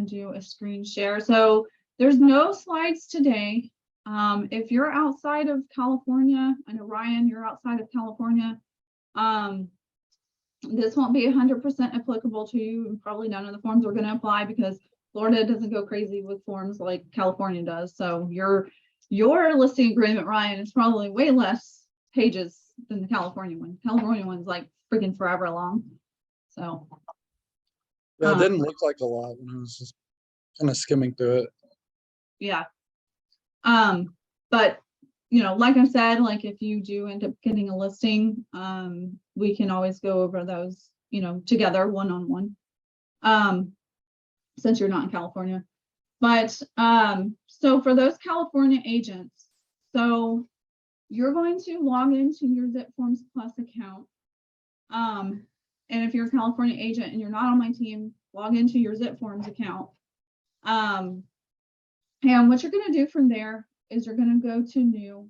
do a screen share. So there's no slides today. If you're outside of California, I know Ryan, you're outside of California. This won't be 100% applicable to you, and probably none of the forms are going to apply because Florida doesn't go crazy with forms like California does. So your listing agreement, Ryan, is probably way less pages than the California one. California one's like freaking forever long. So yeah, it didn't look like a lot when I was just kind of skimming through it. Yeah. But you know, like I said, like if you do end up getting a listing, we can always go over those, you know, together one-on-one. Since you're not in California. But so for those California agents, so you're going to log into your Zip Forms Plus account. And if you're a California agent and you're not on my team, log into your Zip Forms account. And what you're going to do from there is you're going to go to new.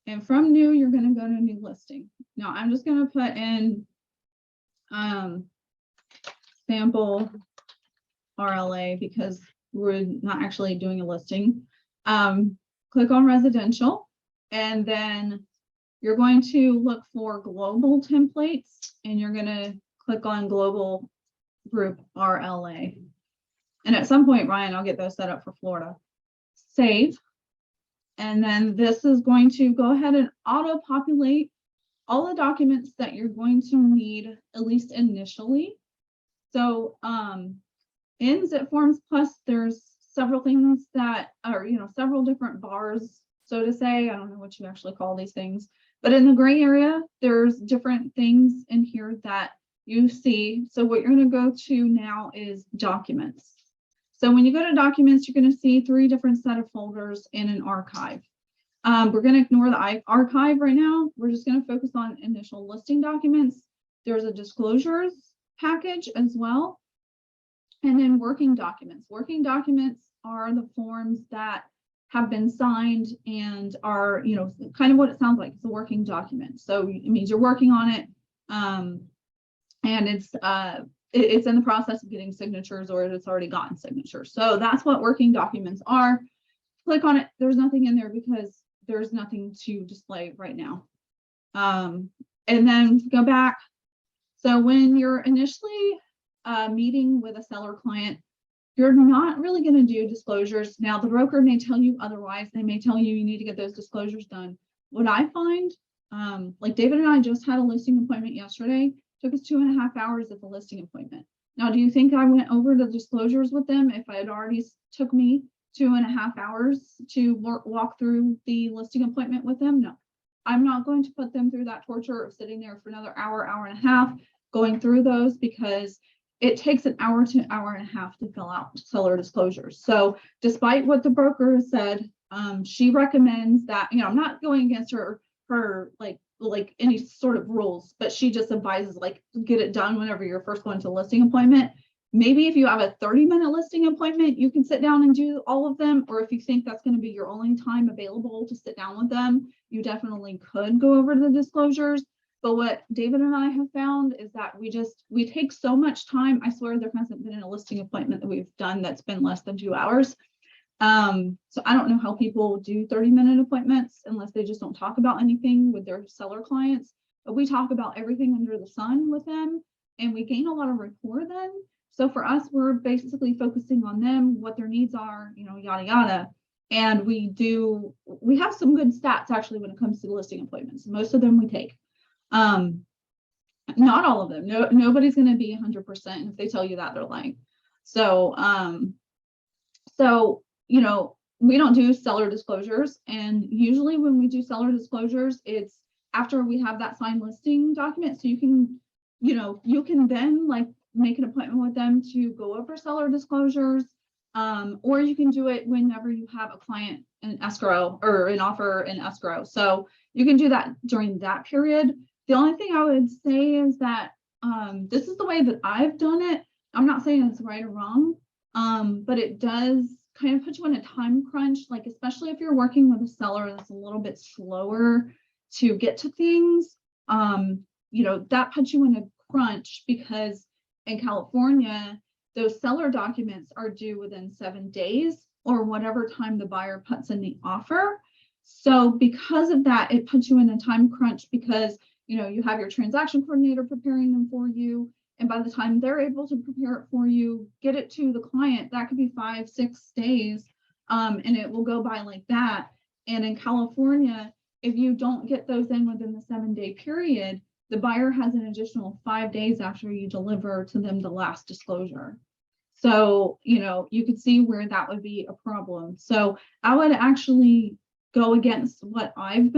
And from new, you're going to go to new listing. Now I'm just going to put in sample RLA because we're not actually doing a listing. Click on residential, and then you're going to look for global templates, and you're going to click on global group RLA. And at some point, Ryan, I'll get those set up for Florida. Save. And then this is going to go ahead and auto-populate all the documents that you're going to need, at least initially. So in Zip Forms Plus, there's several things that are, you know, several different bars, so to say. I don't know what you actually call these things, but in the gray area, there's different things in here that you see. So what you're going to go to now is documents. So when you go to documents, you're going to see 3 different set of folders in an archive. We're going to ignore the archive right now. We're just going to focus on initial listing documents. There's a disclosures package as well. And then working documents. Working documents are the forms that have been signed and are, you know, kind of what it sounds like. It's a working document. So it means you're working on it. And it's in the process of getting signatures, or it's already gotten signatures. So that's what working documents are. Click on it. There's nothing in there because there's nothing to display right now. And then go back. So when you're initially meeting with a seller client, you're not really going to do disclosures. Now, the broker may tell you otherwise. They may tell you you need to get those disclosures done. What I find, like David and I just had a listing appointment yesterday. Took us 2.5 hours at the listing appointment. Now, do you think I went over the disclosures with them if I had already took me 2.5 hours to walk through the listing appointment with them? No, I'm not going to put them through that torture of sitting there for another hour, hour and a half going through those, because it takes an hour to an hour and a half to fill out seller disclosures. So despite what the broker has said, she recommends that, you know, I'm not going against her like any sort of rules, but she just advises like get it done whenever you're first going to a listing appointment. Maybe if you have a 30-minute listing appointment, you can sit down and do all of them. Or if you think that's going to be your only time available to sit down with them, you definitely could go over the disclosures. But what David and I have found is that we take so much time. I swear there hasn't been a listing appointment that we've done that's been less than 2 hours. So I don't know how people do 30-minute appointments unless they just don't talk about anything with their seller clients. But we talk about everything under the sun with them, and we gain a lot of rapport then. So for us, we're basically focusing on them, what their needs are, you know, yada, yada. And we have some good stats actually when it comes to the listing appointments. Most of them we take. Not all of them. Nobody's going to be 100%. And if they tell you that, they're lying. So, you know, we don't do seller disclosures. And usually when we do seller disclosures, it's after we have that signed listing document. So you can then like make an appointment with them to go over seller disclosures. Or you can do it whenever you have a client in escrow or an offer in escrow. So you can do that during that period. The only thing I would say is that this is the way that I've done it. I'm not saying it's right or wrong, but it does kind of put you in a time crunch, like especially if you're working with a seller that's a little bit slower to get to things, you know, that puts you in a crunch because in California, those seller documents are due within 7 days or whatever time the buyer puts in the offer. So because of that, it puts you in a time crunch because, you have your transaction coordinator preparing them for you. And by the time they're able to prepare it for you, get it to the client, that could be 5-6 days. And it will go by like that. And in California, if you don't get those in within the 7-day period, the buyer has an additional 5 days after you deliver to them the last disclosure. So, you could see where that would be a problem. So I would actually go against what we've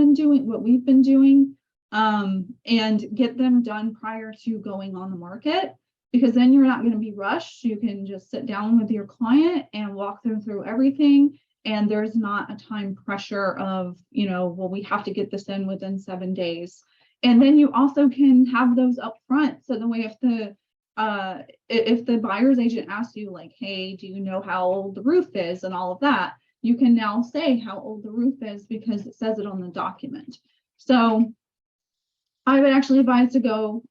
been doing, and get them done prior to going on the market, because then you're not going to be rushed. You can just sit down with your client and walk them through everything. And there's not a time pressure of, well, we have to get this in within 7 days. And then you also can have those up front. So the way if the buyer's agent asks you like, hey, do you know how old the roof is and all of that, you can now say how old the roof is because it says it on the document. So I would actually advise to go,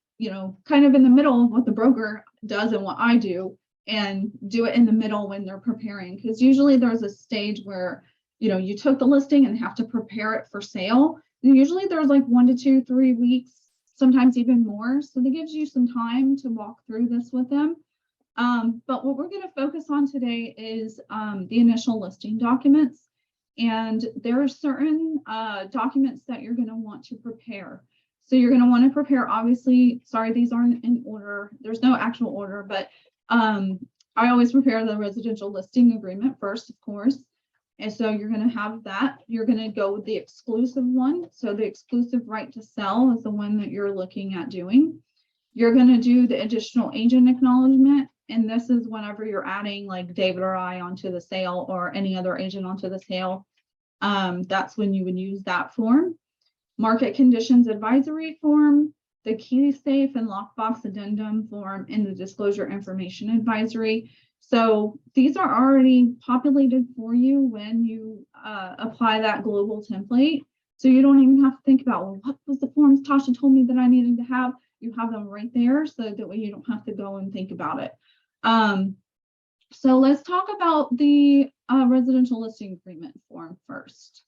kind of in the middle of what the broker does and what I do, and do it in the middle when they're preparing. Because usually there's a stage where, you took the listing and have to prepare it for sale. And usually there's like 1 to 2, 3 weeks, sometimes even more. So that gives you some time to walk through this with them. But what we're going to focus on today is the initial listing documents. And there are certain documents that you're going to want to prepare. So you're going to want to prepare, obviously, sorry, these aren't in order. There's no actual order, but I always prepare the residential listing agreement first, of course. And so you're going to have that. You're going to go with the exclusive one. So the exclusive right to sell is the one that you're looking at doing. You're going to do the additional agent acknowledgement. And this is whenever you're adding like David or I onto the sale or any other agent onto the sale. That's when you would use that form. Market conditions advisory form, the key safe and lockbox addendum form, and the disclosure information advisory. So these are already populated for you when you apply that global template. So you don't even have to think about, well, what was the forms Tasha told me that I needed to have? You have them right there, so that way you don't have to go and think about it. So let's talk about the residential listing agreement form first.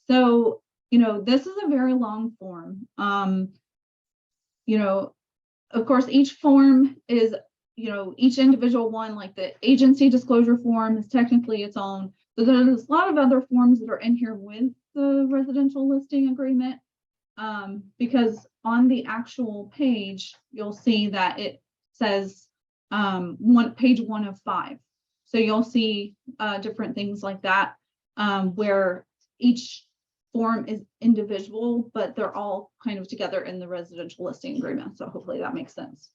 So, this is a very long form. Of course, each form is, each individual one, like the agency disclosure form is technically its own. So there's a lot of other forms that are in here with the residential listing agreement, because on the actual page, you'll see that it says page 1 of 5. So you'll see different things like that, where each form is individual, but they're all kind of together in the residential listing agreement. So hopefully that makes sense.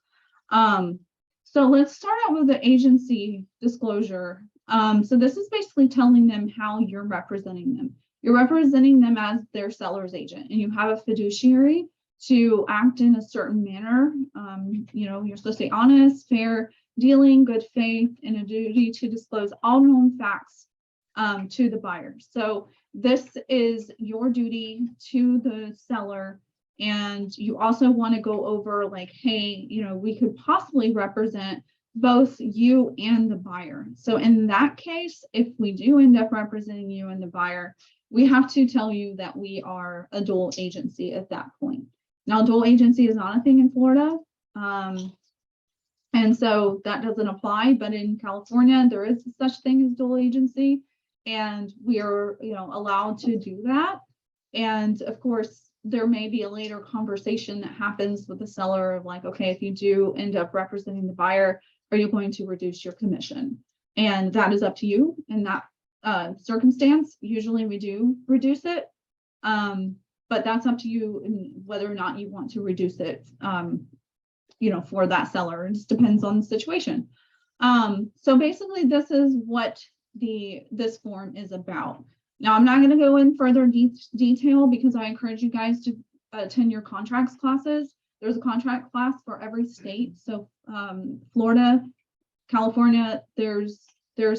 So let's start out with the agency disclosure. So this is basically telling them how you're representing them. You're representing them as their seller's agent, and you have a fiduciary to act in a certain manner. You're supposed to be honest, fair dealing, good faith, and a duty to disclose all known facts to the buyer. So this is your duty to the seller. And you also want to go over like, hey, we could possibly represent both you and the buyer. So in that case, if we do end up representing you and the buyer, we have to tell you that we are a dual agency at that point. Now, dual agency is not a thing in Florida. And so that doesn't apply, but in California, there is such thing as dual agency. And we are, allowed to do that. And of course, there may be a later conversation that happens with the seller of like, okay, if you do end up representing the buyer, are you going to reduce your commission? And that is up to you in that circumstance. Usually we do reduce it, but that's up to you in whether or not you want to reduce it, for that seller. It just depends on the situation. So basically this is what this form is about. Now, I'm not going to go in further detail because I encourage you guys to attend your contracts classes. There's a contract class for every state. So Florida, California, there's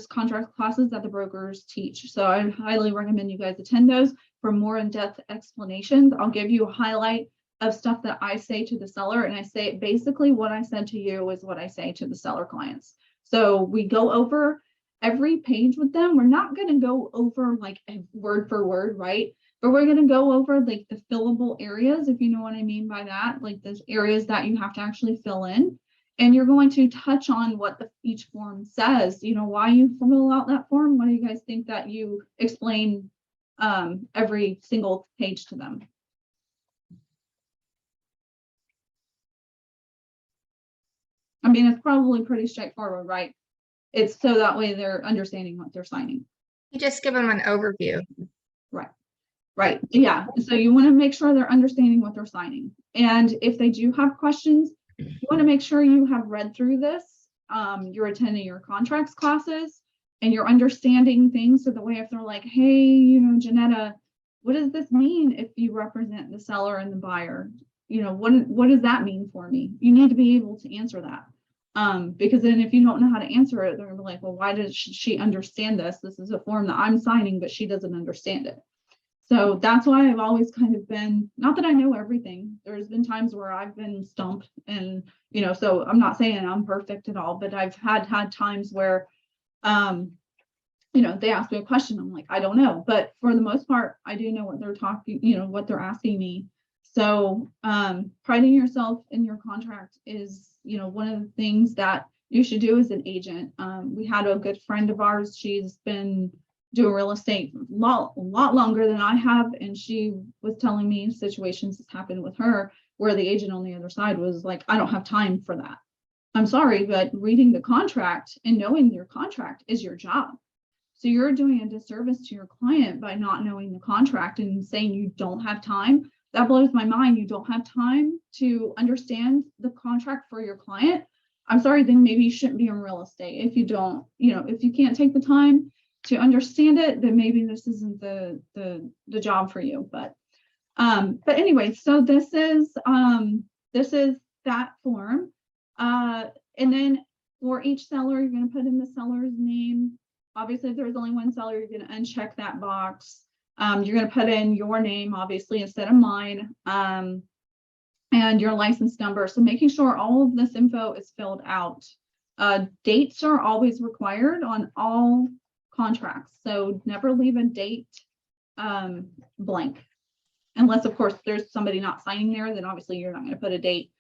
contract classes that the brokers teach. So I highly recommend you guys attend those for more in-depth explanations. I'll give you a highlight of stuff that I say to the seller, and I say basically what I said to you is what I say to the seller clients. So we go over every page with them. We're not going to go over like a word for word, right? But we're going to go over like the fillable areas, if you know what I mean by that, like those areas that you have to actually fill in. And you're going to touch on what each form says, you know, why you fill out that form. What do you guys think that you explain every single page to them? I mean, it's probably pretty straightforward, right? It's so that way they're understanding what they're signing. You just give them an overview. Right. Right. Yeah. So you want to make sure they're understanding what they're signing. And if they do have questions, you want to make sure you have read through this. You're attending your contracts classes and you're understanding things. So the way if they're like, hey, you know, Janetta, what does this mean if you represent the seller and the buyer? You know, what does that mean for me? You need to be able to answer that. Because then if you don't know how to answer it, they're gonna be like, well, why does she understand this? This is a form that I'm signing, but she doesn't understand it. So that's why I've always kind of been, not that I know everything. There's been times where I've been stumped and, you know, so I'm not saying I'm perfect at all, but I've had times where, you know, they ask me a question. I'm like, I don't know, but for the most part, I do know what they're talking, you know, what they're asking me. So priding yourself in your contract is, you know, one of the things that you should do as an agent. We had a good friend of ours. She's been doing real estate a lot longer than I have. And she was telling me situations that's happened with her where the agent on the other side was like, I don't have time for that. I'm sorry, but reading the contract and knowing your contract is your job. So you're doing a disservice to your client by not knowing the contract and saying you don't have time. That blows my mind. You don't have time to understand the contract for your client. I'm sorry, then maybe you shouldn't be in real estate. If you don't, you know, if you can't take the time to understand it, then maybe this isn't the job for you. But anyway, so this is that form. And then for each seller, you're going to put in the seller's name. Obviously, if there's only one seller, you're going to uncheck that box. You're going to put in your name, obviously, instead of mine, and your license number. So making sure all of this info is filled out. Dates are always required on all contracts. So never leave a date blank. Unless, of course, there's somebody not signing there, then obviously you're not going to put a date.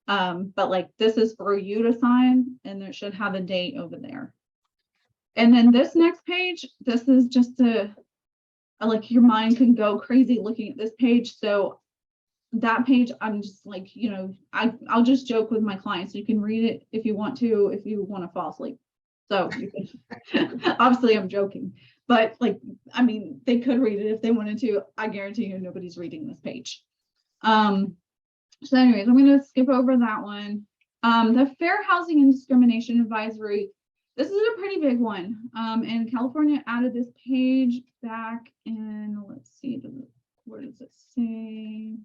But like this is for you to sign, and there should have a date over there. And then this next page, this is just like your mind can go crazy looking at this page. So that page, I'm just like, you know, I'll just joke with my clients. You can read it if you want to fall asleep. So you can, obviously I'm joking, but like, I mean, they could read it if they wanted to. I guarantee you nobody's reading this page. So anyways, I'm going to skip over that one. The Fair Housing and Discrimination Advisory. This is a pretty big one. And California added this page back in, let's see, where does it say?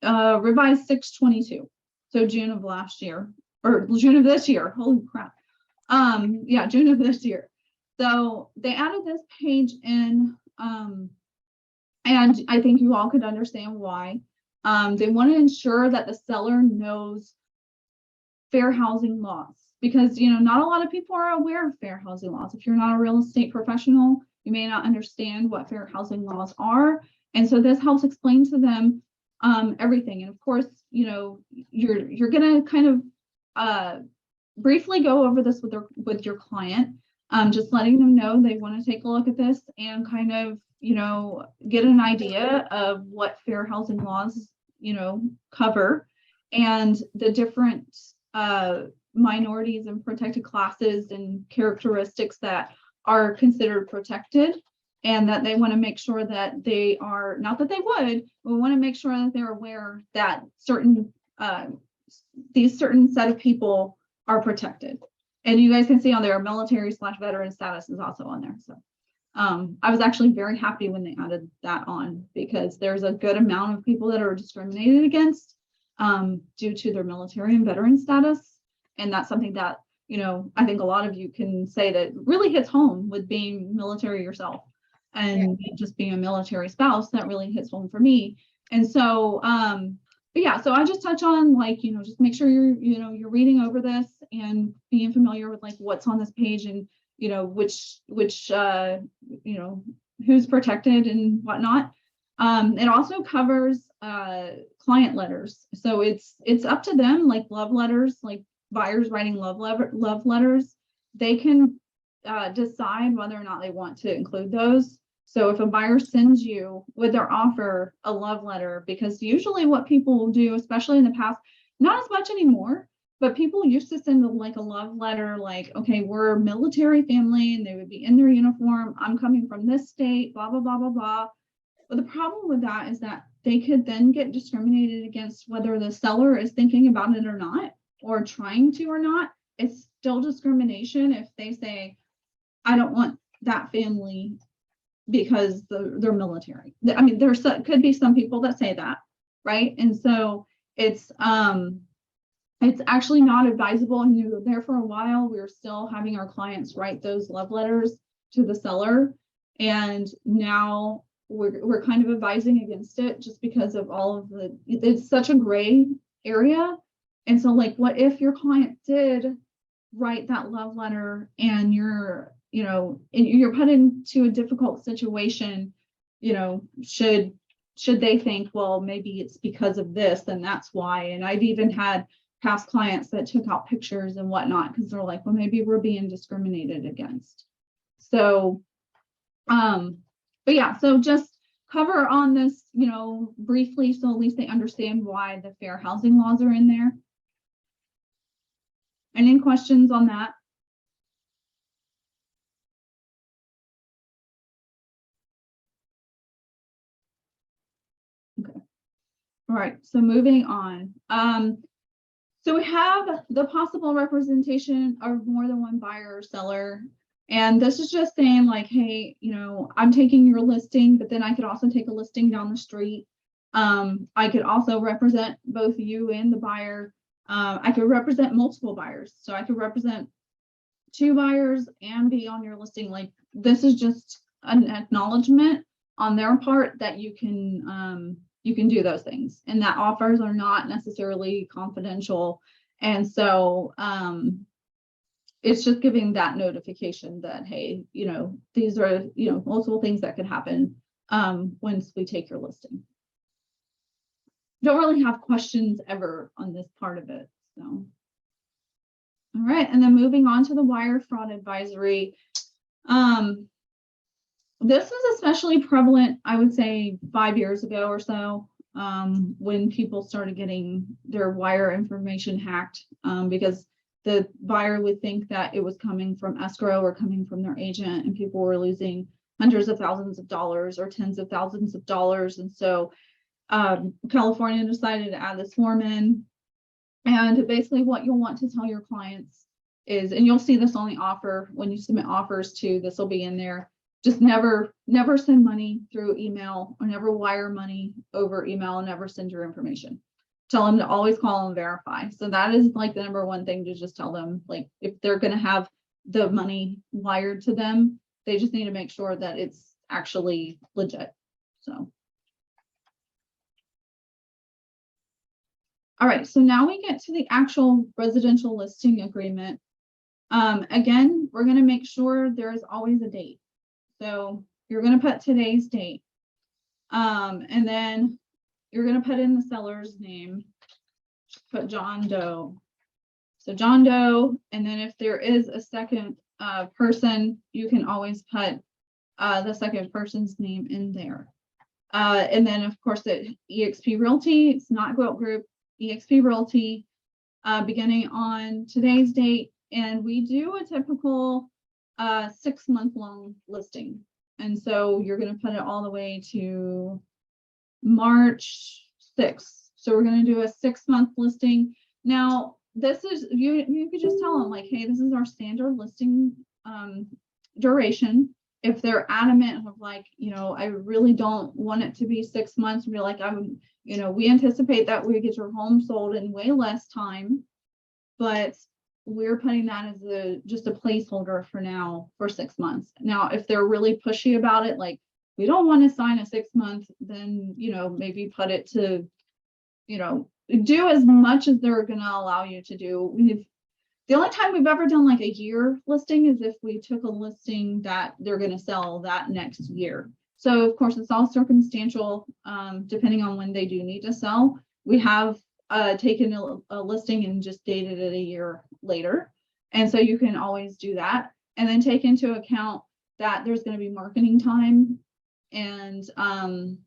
Oh, revised 6/22. So June of last year, or June of this year. Holy crap. Yeah, June of this year. So they added this page in, and I think you all could understand why. They want to ensure that the seller knows fair housing laws, because, you know, not a lot of people are aware of fair housing laws. If you're not a real estate professional, you may not understand what fair housing laws are. And so this helps explain to them everything. And of course, you know, you're going to kind of briefly go over this with your client, just letting them know they want to take a look at this and kind of, you know, get an idea of what fair housing laws, you know, cover, and the different minorities and protected classes and characteristics that are considered protected, and that they want to make sure that they are, not that they would, we want to make sure that they're aware that these certain set of people are protected. And you guys can see on there, military/veteran status is also on there. So I was actually very happy when they added that on, because there's a good amount of people that are discriminated against due to their military and veteran status. And that's something that you know, I think a lot of you can say that really hits home with being military yourself and just being a military spouse. That really hits home for me. And so, but yeah, so I just touch on like, you know, just make sure you're reading over this and being familiar with like what's on this page and, you know, which, you know, who's protected and whatnot. It also covers client letters. So it's up to them, like love letters, like buyers writing love letters. They can decide whether or not they want to include those. So if a buyer sends you with their offer a love letter, because usually what people will do, especially in the past, not as much anymore, but people used to send like a love letter, like, okay, we're a military family, and they would be in their uniform. I'm coming from this state, blah, blah, blah, blah, blah. But the problem with that is that they could then get discriminated against whether the seller is thinking about it or not, or trying to or not. It's still discrimination if they say, I don't want that family because they're military. I mean, could be some people that say that, right? And so it's actually not advisable. And you were there for a while. We were still having our clients write those love letters to the seller, and now we're kind of advising against it just because of all of it's such a gray area. And so like, what if your client did write that love letter and you're put into a difficult situation, you know, should they think, well, maybe it's because of this, and that's why. And I've even had past clients that took out pictures and whatnot because they're like, well, maybe we're being discriminated against. So, but yeah, so just cover on this, you know, briefly, so at least they understand why the fair housing laws are in there. Any questions on that? Okay. All right, so moving on. So we have the possible representation of more than one buyer or seller. And this is just saying like, hey, you know, I'm taking your listing, but then I could also take a listing down the street. I could also represent both you and the buyer. I could represent multiple buyers. So I could represent 2 buyers and be on your listing. Like, this is just an acknowledgement on their part that you can do those things, and that offers are not necessarily confidential. And so it's just giving that notification that, hey, you know, these are, you know, multiple things that could happen once we take your listing. Don't really have questions ever on this part of it. So, all right, and then moving on to the wire fraud advisory. This was especially prevalent, I would say, 5 years ago or so, when people started getting their wire information hacked, because the buyer would think that it was coming from escrow or coming from their agent, and people were losing hundreds of thousands of dollars or tens of thousands of dollars. And so California decided to add this form in. And basically what you'll want to tell your clients is, and you'll see this on the offer when you submit offers too, this will be in there. Just never send money through email, or never wire money over email, and never send your information. Tell them to always call and verify. So that is like the #1 thing to just tell them, like, if they're going to have the money wired to them, they just need to make sure that it's actually legit. So. All right, so now we get to the actual residential listing agreement. Again, we're going to make sure there is always a date. So you're going to put today's date. And then you're going to put in the seller's name. Put John Doe. So John Doe, and then if there is a second person, you can always put the second person's name in there. And then, of course, the eXp Realty, it's not Quilt Group, eXp Realty, beginning on today's date. And we do a typical 6-month long listing. And so you're going to put it all the way to March 6th. So we're going to do a 6-month listing. Now, this is, you could just tell them like, hey, this is our standard listing duration. If they're adamant of like, you know, I really don't want it to be 6 months, we're like, you know, we anticipate that we get your home sold in way less time, but we're putting that as just a placeholder for now for 6 months. Now, if they're really pushy about it, like we don't want to sign a 6 month, then, maybe put it to, do as much as they're going to allow you to do. The only time we've ever done like a year listing is if we took a listing that they're going to sell that next year. So of course it's all circumstantial, depending on when they do need to sell. We have taken a listing and just dated it a year later. And so you can always do that. And then take into account that there's going to be marketing time and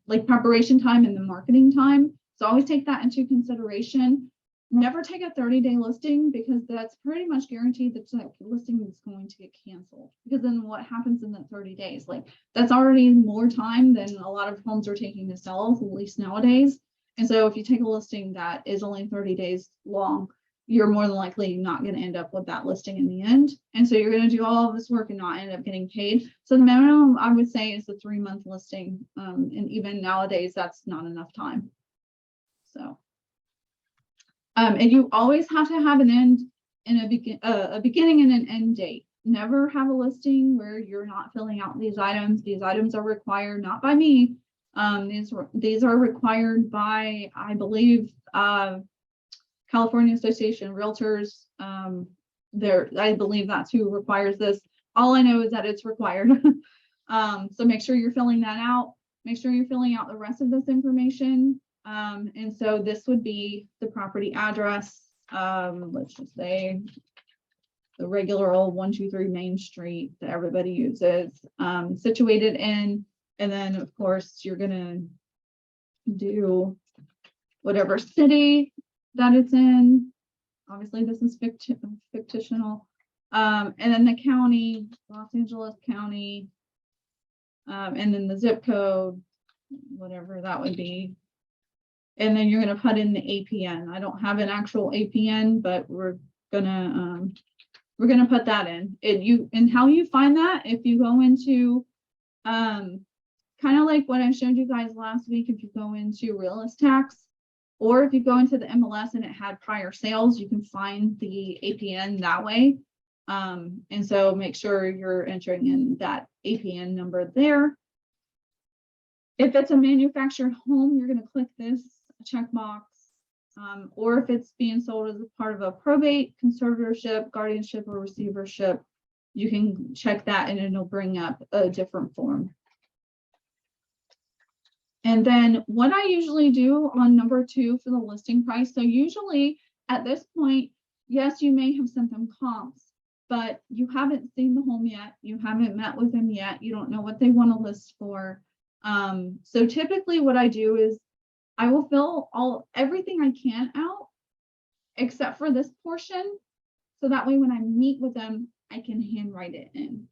like preparation time and the marketing time. So always take that into consideration. Never take a 30-day listing, because that's pretty much guaranteed that that listing is going to get canceled. Because then what happens in that 30 days? Like that's already more time than a lot of homes are taking to sell, at least nowadays. And so if you take a listing that is only 30 days long, you're more than likely not going to end up with that listing in the end. And so you're going to do all of this work and not end up getting paid. So the minimum I would say is the 3-month listing. And even nowadays, that's not enough time. So. And you always have to have an end and a beginning and an end date. Never have a listing where you're not filling out these items. These items are required not by me. These are required by, I believe, California Association of Realtors. I believe that's who requires this. All I know is that it's required. So make sure you're filling that out. Make sure you're filling out the rest of this information. And so this would be the property address. Let's just say the regular old 123 Main Street that everybody uses, situated in, and then of course you're gonna do whatever city that it's in. Obviously this is fictional. And then the county, Los Angeles County, and then the zip code, whatever that would be. And then you're going to put in the APN. I don't have an actual APN, but we're gonna put that in. And how you find that, if you go into kind of like what I showed you guys last week, if you go into realist tax, or if you go into the MLS and it had prior sales, you can find the APN that way. And so make sure you're entering in that APN number there. If it's a manufactured home, you're going to click this checkbox, or if it's being sold as a part of a probate, conservatorship, guardianship, or receivership, you can check that and it'll bring up a different form. And then what I usually do on number 2 for the listing price. So usually at this point, yes, you may have sent them comps, but you haven't seen the home yet. You haven't met with them yet. You don't know what they want to list for. So typically what I do is I will fill everything I can out except for this portion. So that way when I meet with them, I can handwrite it in.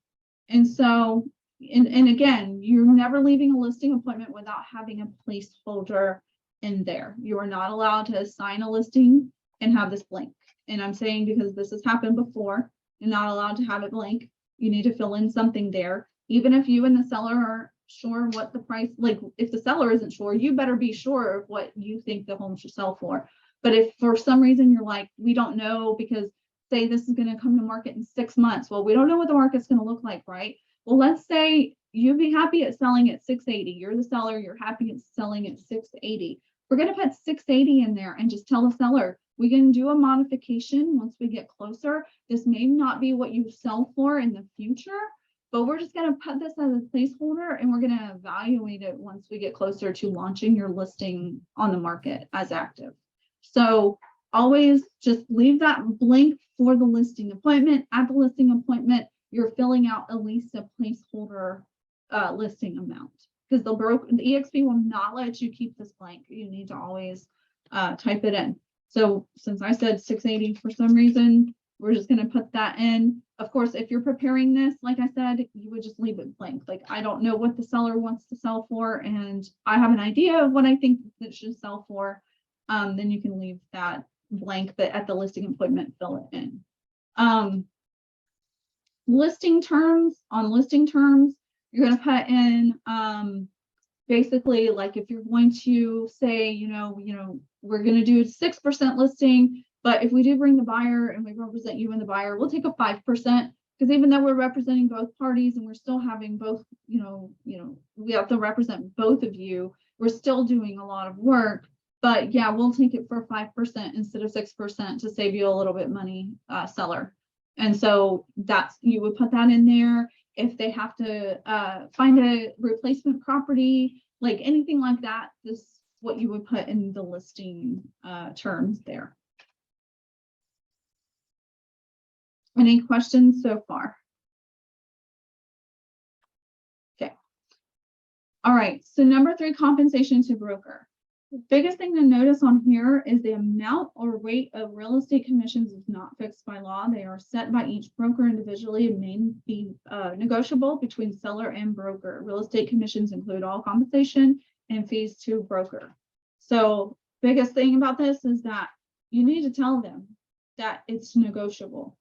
And so, and again, you're never leaving a listing appointment without having a placeholder in there. You are not allowed to assign a listing and have this blank. And I'm saying because this has happened before, you're not allowed to have it blank. You need to fill in something there. Even if you and the seller are sure what the price, like if the seller isn't sure, you better be sure of what you think the home should sell for. But if for some reason you're like, we don't know, because say this is going to come to market in 6 months. Well, we don't know what the market's going to look like, right? Well, let's say you'd be happy at selling at 680. You're the seller, you're happy at selling at 680. We're going to put 680 in there and just tell the seller, we can do a modification once we get closer. This may not be what you sell for in the future, but we're just going to put this as a placeholder and we're going to evaluate it once we get closer to launching your listing on the market as active. So always just leave that blank for the listing appointment. At the listing appointment, you're filling out at least a placeholder listing amount, because the EXP will not let you keep this blank. You need to always type it in. So since I said 680 for some reason, we're just going to put that in. Of course, if you're preparing this, like I said, you would just leave it blank. Like, I don't know what the seller wants to sell for, and I have an idea of what I think that it should sell for. Then you can leave that blank, but at the listing appointment, fill it in. Listing terms, you're going to put in basically, like if you're going to say, we're going to do 6% listing, But if we do bring the buyer and we represent you and the buyer, we'll take a 5%, because even though we're representing both parties and we're still having both, we have to represent both of you, we're still doing a lot of work. But yeah, we'll take it for 5% instead of 6% to save you a little bit money, seller. And so you would put that in there. If they have to find a replacement property, like anything like that, this is what you would put in the listing terms there. Any questions so far? Okay. All right, so number 3, compensation to broker. The biggest thing to notice on here is the amount or rate of real estate commissions is not fixed by law. They are set by each broker individually and may be negotiable between seller and broker. Real estate commissions include all compensation and fees to broker. So biggest thing about this is that you need to tell them that it's negotiable.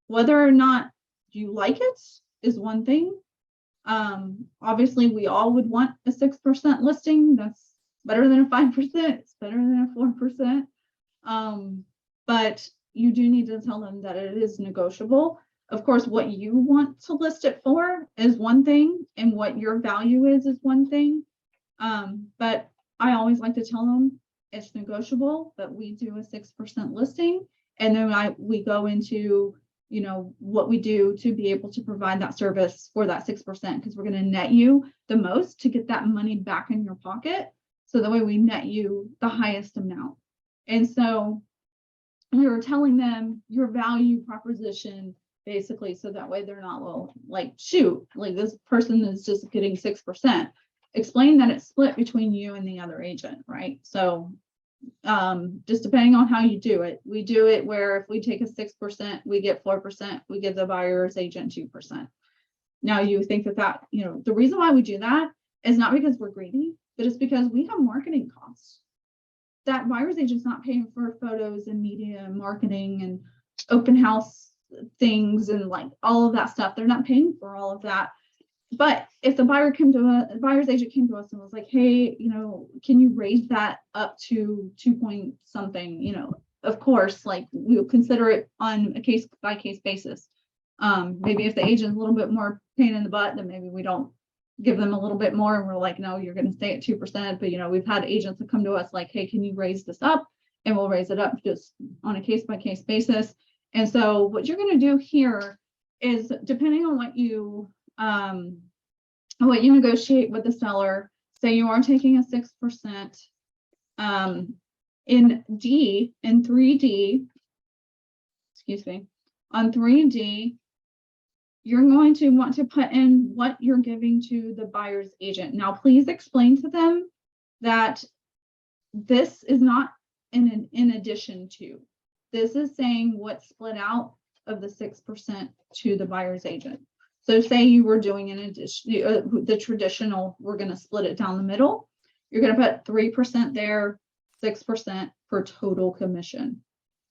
Whether or not you like it is one thing. Obviously, we all would want a 6% listing. That's better than a 5%. It's better than a 4%. But you do need to tell them that it is negotiable. Of course, what you want to list it for is one thing, and what your value is one thing. But I always like to tell them it's negotiable, but we do a 6% listing, and then we go into what we do to be able to provide that service for that 6%, because we're going to net you the most to get that money back in your pocket. So that way we net you the highest amount. And so we were telling them your value proposition, basically, so that way they're not, well, like, shoot, like this person is just getting 6%. Explain that it's split between you and the other agent, right? So just depending on how you do it, we do it where if we take a 6%, we get 4%, we give the buyer's agent 2%. Now you think that the reason why we do that is not because we're greedy, but it's because we have marketing costs. That buyer's agent's not paying for photos and media and marketing and open house things and like all of that stuff. They're not paying for all of that. But if the buyer's agent came to us and was like, hey, can you raise that up to 2 point something, of course, like we'll consider it on a case by case basis. Maybe if the agent's a little bit more pain in the butt, then maybe we don't give them a little bit more and we're like, no, you're going to stay at 2%. But we've had agents that come to us like, hey, can you raise this up? And we'll raise it up just on a case by case basis. And so what you're going to do here is, depending on what you negotiate with the seller, say you are taking a 6%, in 3D, on 3D, you're going to want to put in what you're giving to the buyer's agent. Now, please explain to them that this is not in addition to. This is saying what's split out of the 6% to the buyer's agent. So say you were doing an addition, the traditional, we're going to split it down the middle. You're going to put 3% there, 6% for total commission.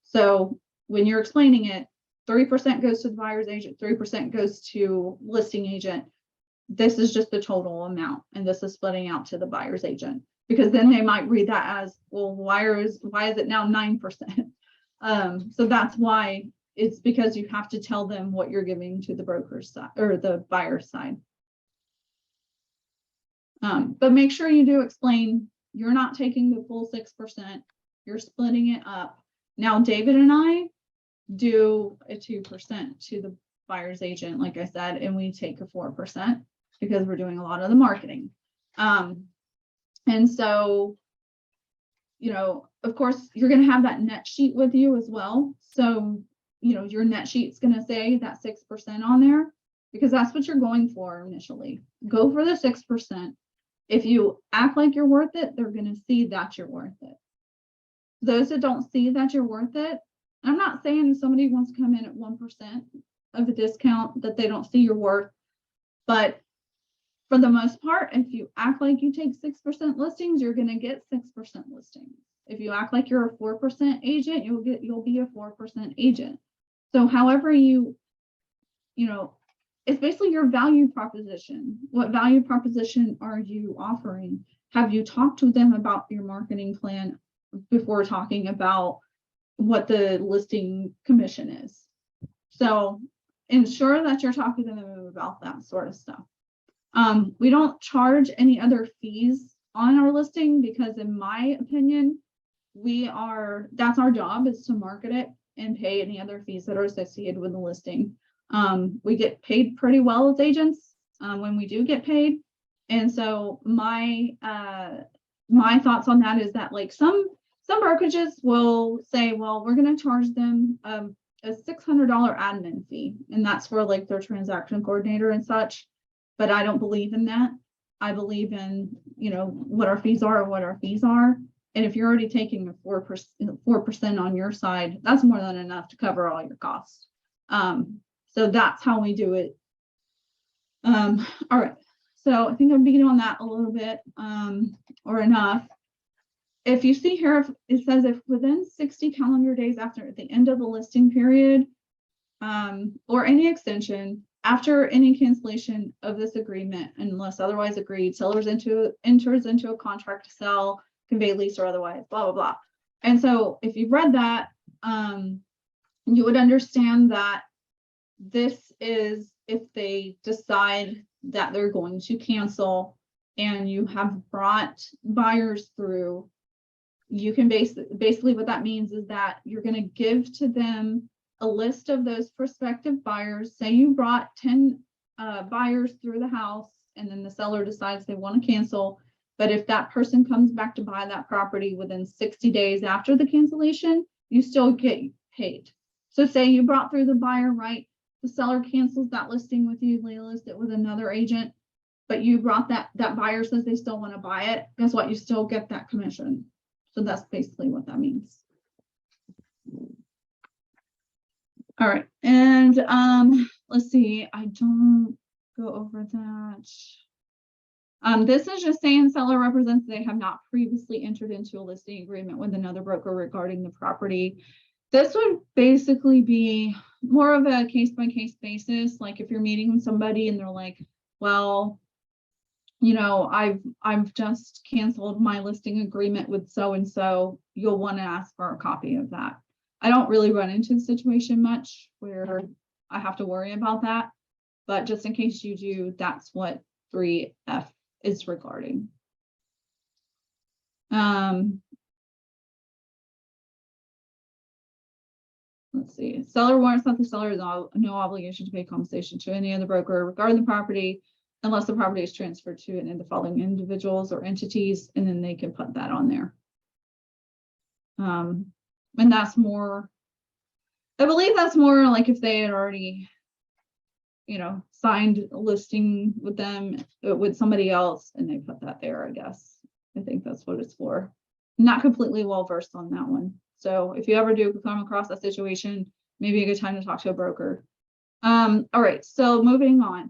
So when you're explaining it, 3% goes to the buyer's agent, 3% goes to listing agent. This is just the total amount, and this is splitting out to the buyer's agent, because then they might read that as, well, why is it now 9%? So that's why. It's because you have to tell them what you're giving to the broker's side or the buyer's side. But make sure you do explain you're not taking the full 6%, you're splitting it up. Now, David and I do a 2% to the buyer's agent, like I said, and we take a 4% because we're doing a lot of the marketing. And so, of course, you're going to have that net sheet with you as well. So your net sheet's going to say that 6% on there, because that's what you're going for initially. Go for the 6%. If you act like you're worth it, they're going to see that you're worth it. Those that don't see that you're worth it, I'm not saying if somebody wants to come in at 1% of a discount that they don't see your worth, but for the most part, if you act like you take 6% listings, you're going to get 6% listings. If you act like you're a 4% agent, you'll be a 4% agent. So however it's basically your value proposition. What value proposition are you offering? Have you talked to them about your marketing plan before talking about what the listing commission is. So ensure that you're talking to them about that sort of stuff. We don't charge any other fees on our listing because in my opinion, that's our job, is to market it and pay any other fees that are associated with the listing. We get paid pretty well as agents when we do get paid. And so my thoughts on that is that like some brokerages will say, well, we're going to charge them a $600 admin fee, and that's for like their transaction coordinator and such. But I don't believe in that. I believe in, what our fees are and what our fees are. And if you're already taking a 4% on your side, that's more than enough to cover all your costs. So that's how we do it. All right. So I think I'm beginning on that a little bit, or enough. If you see here, it says if within 60 calendar days after the end of the listing period, or any extension, after any cancellation of this agreement, unless otherwise agreed, sellers enters into a contract to sell, convey, lease, or otherwise, blah, blah, blah. And so if you've read that, you would understand that this is if they decide that they're going to cancel and you have brought buyers through, you can basically what that means is that you're going to give to them a list of those prospective buyers. Say you brought 10 buyers through the house and then the seller decides they want to cancel. But if that person comes back to buy that property within 60 days after the cancellation, you still get paid. So say you brought through the buyer, right? The seller cancels that listing with you, they list it with another agent, but you brought that buyer says they still want to buy it. Guess what? You still get that commission. So that's basically what that means. All right, and let's see, I don't go over that. This is just saying seller represents they have not previously entered into a listing agreement with another broker regarding the property. This would basically be more of a case-by-case basis. Like if you're meeting with somebody and they're like, well, I've just canceled my listing agreement with so-and-so, you'll want to ask for a copy of that. I don't really run into the situation much where I have to worry about that, but just in case you do, that's what 3F is regarding. Let's see. Seller warrants that the seller has no obligation to pay compensation to any other broker regarding the property unless the property is transferred to any of the following individuals or entities, and then they can put that on there. And that's more, I believe that's more like if they had already, signed a listing with them, with somebody else, and they put that there, I guess. I think that's what it's for. Not completely well versed on that one. So if you ever do come across that situation, maybe a good time to talk to a broker. All right, so moving on.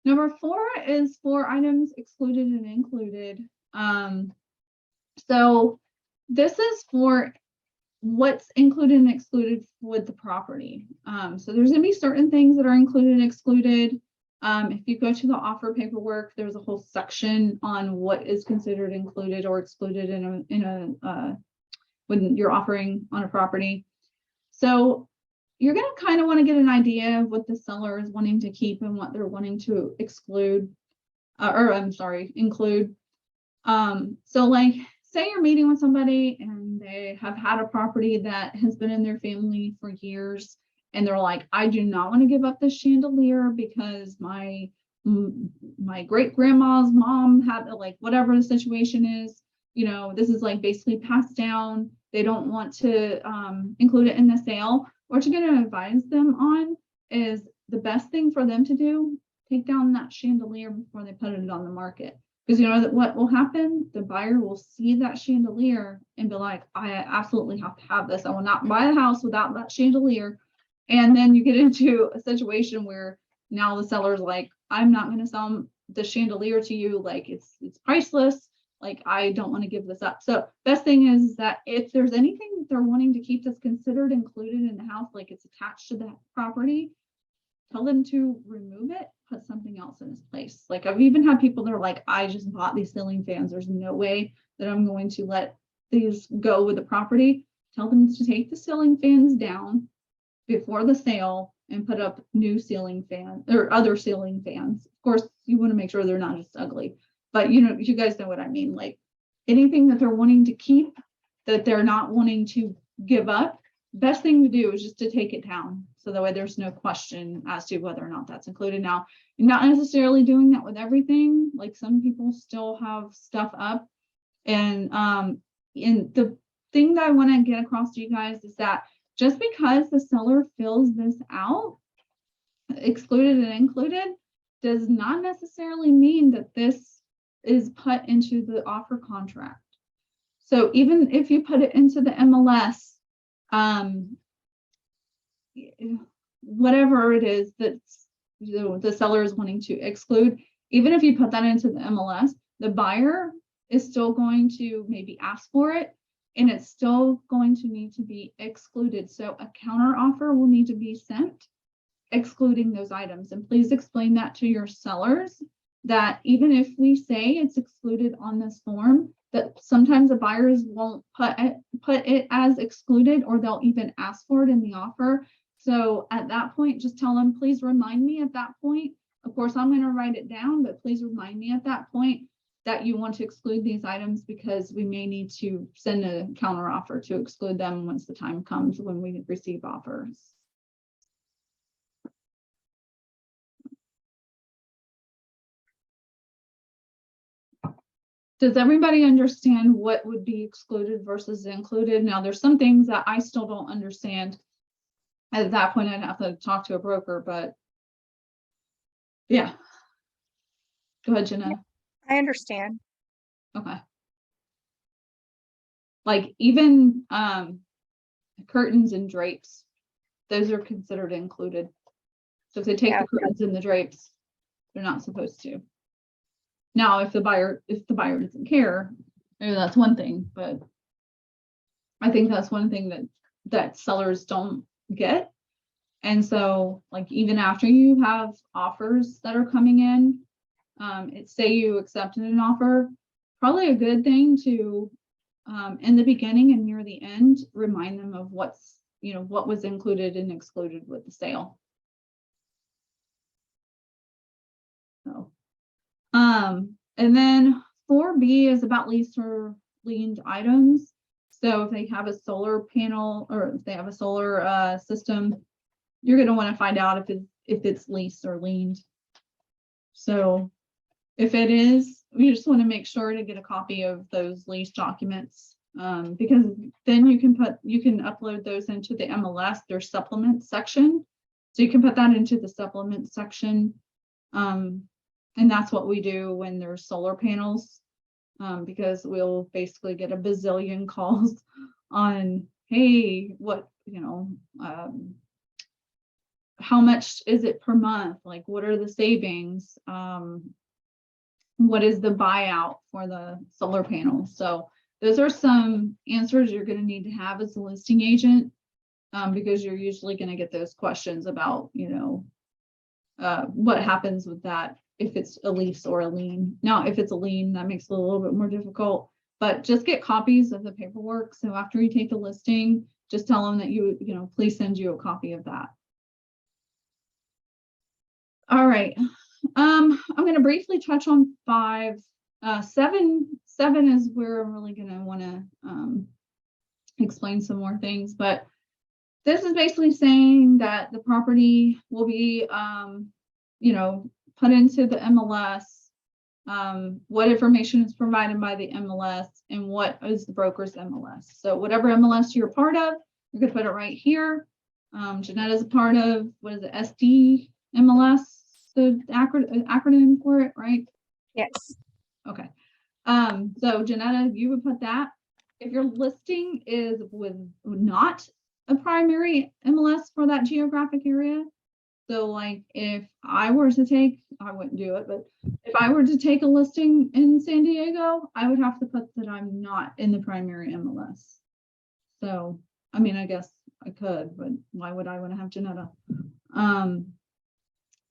Number 4 is for items excluded and included. So this is for what's included and excluded with the property. So there's going to be certain things that are included and excluded. If you go to the offer paperwork, there's a whole section on what is considered included or excluded when you're offering on a property. So you're going to kind of want to get an idea of what the seller is wanting to keep and what they're wanting to include. So like, say you're meeting with somebody and they have had a property that has been in their family for years, and they're like, I do not want to give up this chandelier because my great grandma's mom had, like, whatever the situation is, this is like basically passed down. They don't want to include it in the sale. What you're going to advise them on is the best thing for them to do, take down that chandelier before they put it on the market. Because you know that what will happen, the buyer will see that chandelier and be like, I absolutely have to have this. I will not buy a house without that chandelier. And then you get into a situation where now the seller's like, I'm not going to sell the chandelier to you. Like it's priceless. Like, I don't want to give this up. So best thing is that if there's anything that they're wanting to keep that's considered included in the house, like it's attached to the property, tell them to remove it, put something else in its place. Like I've even had people that are like, I just bought these ceiling fans. There's no way that I'm going to let these go with the property. tell them to take the ceiling fans down before the sale and put up new ceiling fan or other ceiling fans. Of course, you want to make sure they're not just ugly, but you guys know what I mean. Like anything that they're wanting to keep that they're not wanting to give up, best thing to do is just to take it down. So that way there's no question as to whether or not that's included. Now, you're not necessarily doing that with everything. Like some people still have stuff up. And the thing that I want to get across to you guys is that just because the seller fills this out, excluded and included, does not necessarily mean that this is put into the offer contract. So even if you put it into the MLS, whatever it is that the seller is wanting to exclude, even if you put that into the MLS, the buyer is still going to maybe ask for it, and it's still going to need to be excluded. So a counter offer will need to be sent excluding those items. And please explain that to your sellers, that even if we say it's excluded on this form, that sometimes the buyers won't put it as excluded, or they'll even ask for it in the offer. So at that point, just tell them, please remind me at that point. Of course, I'm going to write it down, but please remind me at that point that you want to exclude these items, because we may need to send a counter offer to exclude them once the time comes when we receive offers. Does everybody understand what would be excluded versus included? Now, there's some things that I still don't understand. At that point, I'd have to talk to a broker, but yeah. Go ahead, Jenna. I understand. Okay. Like even curtains and drapes, those are considered included. So if they take Yeah. the curtains and the drapes, they're not supposed to. Now, if the buyer doesn't care, maybe that's one thing, but I think that's one thing that sellers don't get. And so like even after you have offers that are coming in, say you accepted an offer, probably a good thing to in the beginning and near the end, remind them of what was included and excluded with the sale. So and then 4B is about leased or liened items. So if they have a solar panel, or if they have a solar system, you're going to want to find out if it's leased or liened. So if it is, we just want to make sure to get a copy of those lease documents, because then you can upload those into the MLS, their supplement section. So you can put that into the supplement section. And that's what we do when there's solar panels, because we'll basically get a bazillion calls on, hey, how much is it per month? Like, what are the savings? What is the buyout for the solar panels? So those are some answers you're going to need to have as a listing agent, because you're usually going to get those questions about, what happens with that if it's a lease or a lien. Now, if it's a lien, that makes it a little bit more difficult, but just get copies of the paperwork. So after you take the listing, just tell them that please send you a copy of that. All right. I'm going to briefly touch on 5. 7 is where I'm really going to want to explain some more things, but this is basically saying that the property will be, put into the MLS, what information is provided by the MLS, and what is the broker's MLS. So whatever MLS you're a part of, you're going to put it right here. Jeanette is a part of, what is it, SD MLS, the acronym for it, right? Yes. Okay. So Janetta, you would put that. If your listing is with not a primary MLS for that geographic area, so like if I were to take, I wouldn't do it, but if I were to take a listing in San Diego, I would have to put that I'm not in the primary MLS. So, I mean, I guess I could, but why would I want to have Janetta?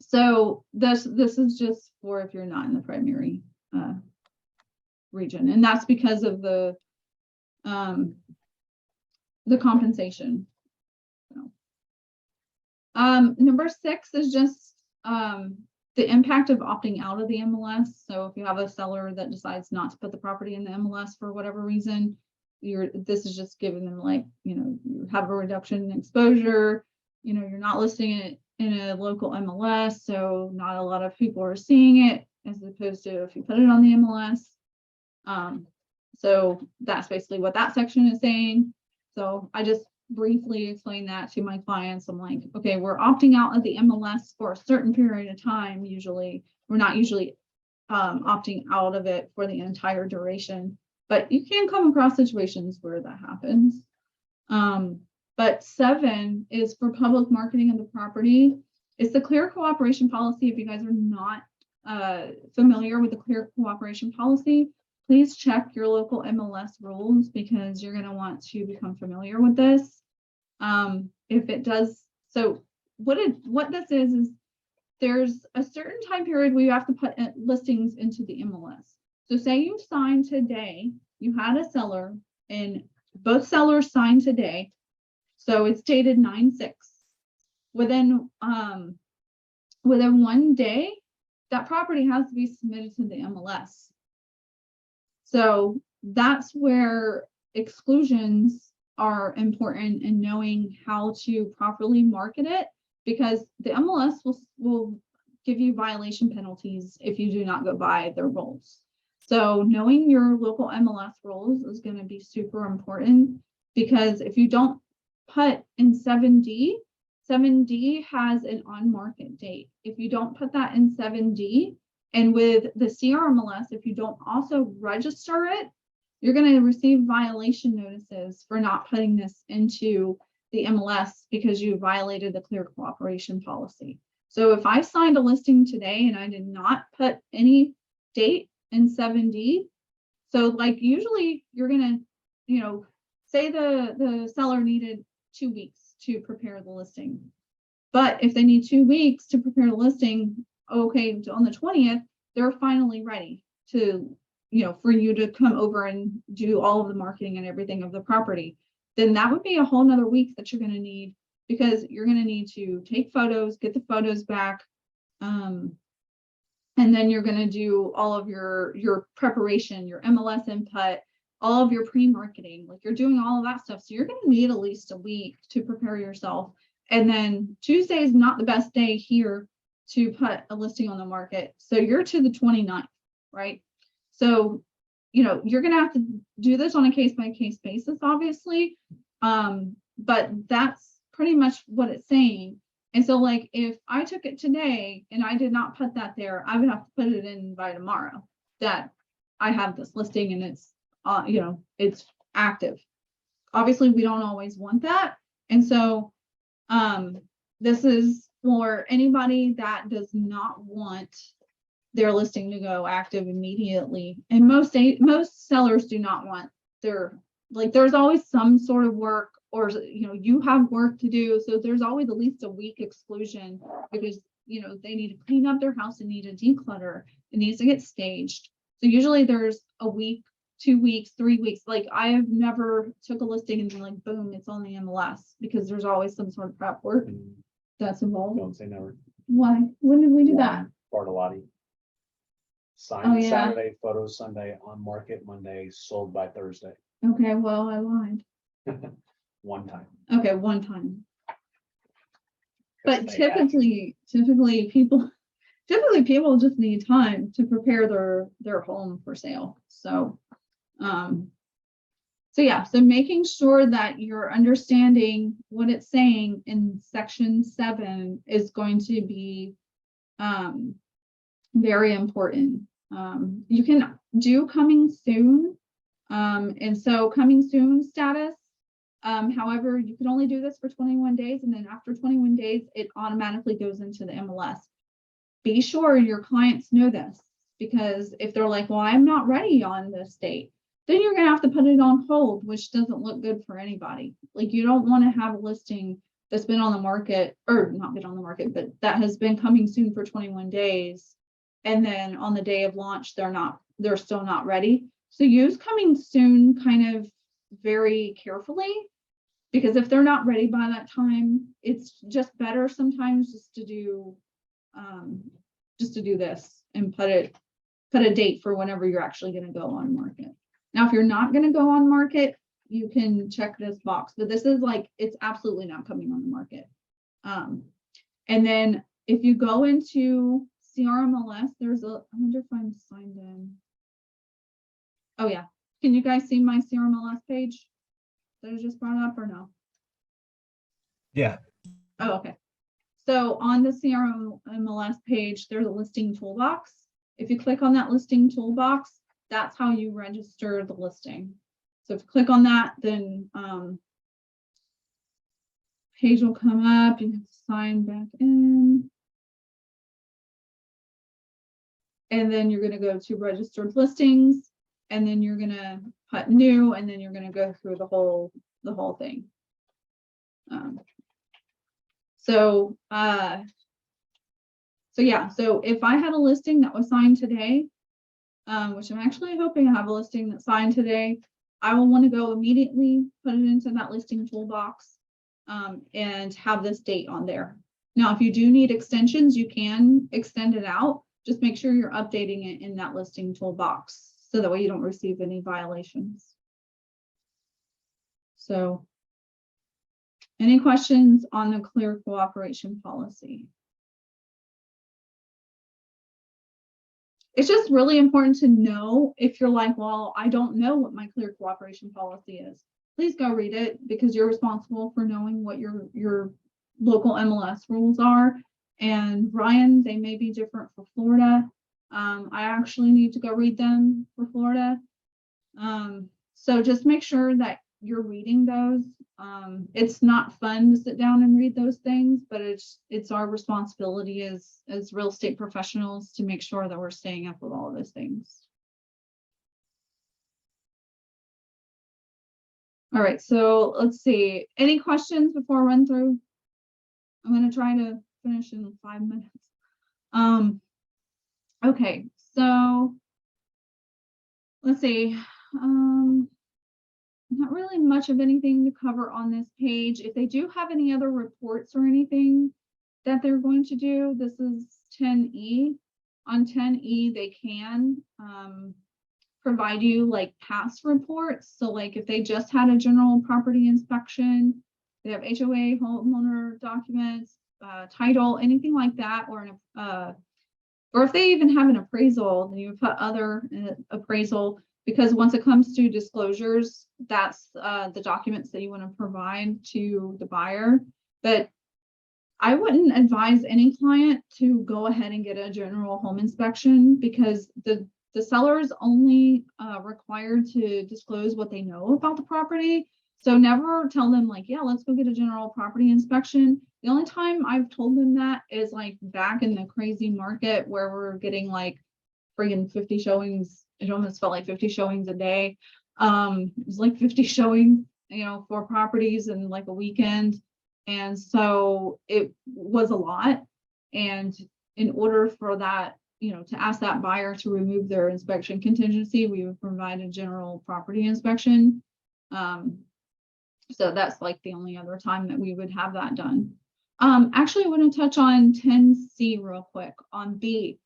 So this is just for if you're not in the primary region, and that's because of the the compensation. So. Number 6 is just the impact of opting out of the MLS. So if you have a seller that decides not to put the property in the MLS for whatever reason, this is just giving them, like, you have a reduction in exposure, you're not listing it in a local MLS, so not a lot of people are seeing it, as opposed to if you put it on the MLS. So that's basically what that section is saying. So I just briefly explain that to my clients. I'm like, okay, we're opting out of the MLS for a certain period of time. Usually, we're not usually opting out of it for the entire duration, but you can come across situations where that happens. But 7 is for public marketing of the property. It's the clear cooperation policy. If you guys are not familiar with the clear cooperation policy, please check your local MLS rules, because you're going to want to become familiar with this. If it does, so what this is there's a certain time period where you have to put listings into the MLS. So say you signed today, you had a seller and both sellers signed today. So it's dated 9/6. Within 1 day, that property has to be submitted to the MLS. So that's where exclusions are important in knowing how to properly market it, because the MLS will give you violation penalties if you do not go by their rules. So knowing your local MLS rules is going to be super important, because if you don't put in 7D, 7D has an on-market date. If you don't put that in 7D, and with the CRMLS, if you don't also register it, you're going to receive violation notices for not putting this into the MLS because you violated the clear cooperation policy. So if I signed a listing today and I did not put any date in 7D, so like usually you're going to, say the seller needed 2 weeks to prepare the listing. But if they need 2 weeks to prepare the listing, okay, on the 20th, they're finally ready to, for you to come over and do all of the marketing and everything of the property. Then that would be a whole nother week that you're going to need, because you're going to need to take photos, get the photos back. And then you're going to do all of your preparation, your MLS input, all of your pre-marketing, like you're doing all of that stuff. So you're going to need at least a week to prepare yourself. And then Tuesday is not the best day here to put a listing on the market. So you're to the 29th, right? So, you're going to have to do this on a case-by-case basis, obviously. But that's pretty much what it's saying. And so like, if I took it today and I did not put that there, I would have to put it in by tomorrow that I have this listing and it's, it's active. Obviously, we don't always want that. And so this is for anybody that does not want their listing to go active immediately. And most sellers do not want there's always some sort of work, or you have work to do. So there's always at least a week exclusion, because they need to clean up their house and need to declutter. It needs to get staged. So usually there's a week, 2 weeks, 3 weeks. Like I have never took a listing and then like boom, it's on the MLS, because there's always some sort of prep work that's involved. Don't say never. Why? When did we do that? Bartolotti. Signed Oh, yeah. Saturday, photos Sunday, on market Monday, sold by Thursday. Okay, well, I lied. One time. Okay, one time. But Because they had to. typically people just need time to prepare their home for sale. So, so making sure that you're understanding what it's saying in section 7 is going to be very important. You can do coming soon. And so coming soon status. However, you can only do this for 21 days. And then after 21 days, it automatically goes into the MLS. Be sure your clients know this, because if they're like, well, I'm not ready on this date, then you're going to have to put it on hold, which doesn't look good for anybody. Like you don't want to have a listing that's been on the market, or not been on the market, but that has been coming soon for 21 days. And then on the day of launch, they're still not ready. So use coming soon kind of very carefully. Because if they're not ready by that time, it's just better sometimes just to do this and put a date for whenever you're actually going to go on market. Now, if you're not going to go on market, you can check this box, but this is like, it's absolutely not coming on the market. And then if you go into CRMLS, there's I wonder if I'm signed in. Oh yeah. Can you guys see my CRMLS page that I just brought up or no? Yeah. Oh, okay. So on the CRMLS page, there's a listing toolbox. If you click on that listing toolbox, that's how you register the listing. So if you click on that, then page will come up. You have to sign back in. And then you're going to go to registered listings, and then you're going to put new, and then you're going to go through the whole thing. So yeah, so if I had a listing that was signed today, which I'm actually hoping I have a listing that's signed today, I will want to go immediately, put it into that listing toolbox, and have this date on there. Now, if you do need extensions, you can extend it out. Just make sure you're updating it in that listing toolbox so that way you don't receive any violations. So, any questions on the clear cooperation policy? It's just really important to know if you're like, well, I don't know what my clear cooperation policy is. Please go read it because you're responsible for knowing what your local MLS rules are. And Ryan, they may be different for Florida. I actually need to go read them for Florida. So just make sure that you're reading those. It's not fun to sit down and read those things, but it's our responsibility as real estate professionals to make sure that we're staying up with all of those things. All right, so let's see. Any questions before I run through? I'm going to try to finish in 5 minutes. Okay, so let's see. Not really much of anything to cover on this page. If they do have any other reports or anything that they're going to do, this is 10E. On 10E, they can provide you like past reports. So like if they just had a general property inspection, they have HOA, homeowner documents, title, anything like that, or if they even have an appraisal, then you put other appraisal, because once it comes to disclosures, that's the documents that you want to provide to the buyer. But I wouldn't advise any client to go ahead and get a general home inspection because the seller is only required to disclose what they know about the property. So never tell them like, yeah, let's go get a general property inspection. The only time I've told them that is like back in the crazy market where we're getting like friggin' 50 showings. It almost felt like 50 showings a day. It was like 50 showings, for properties in like a weekend. And so it was a lot. And in order for that, to ask that buyer to remove their inspection contingency, we would provide a general property inspection. So that's like the only other time that we would have that done. Actually, I want to touch on 10C real quick. On B,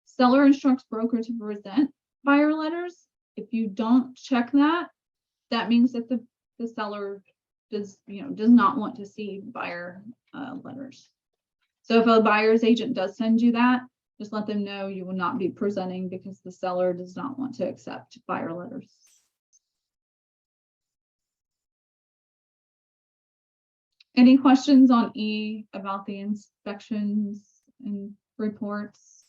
seller instructs broker to present buyer letters. If you don't check that, that means that the seller does not want to see buyer letters. So if a buyer's agent does send you that, just let them know you will not be presenting because the seller does not want to accept buyer letters. Any questions on E about the inspections and reports?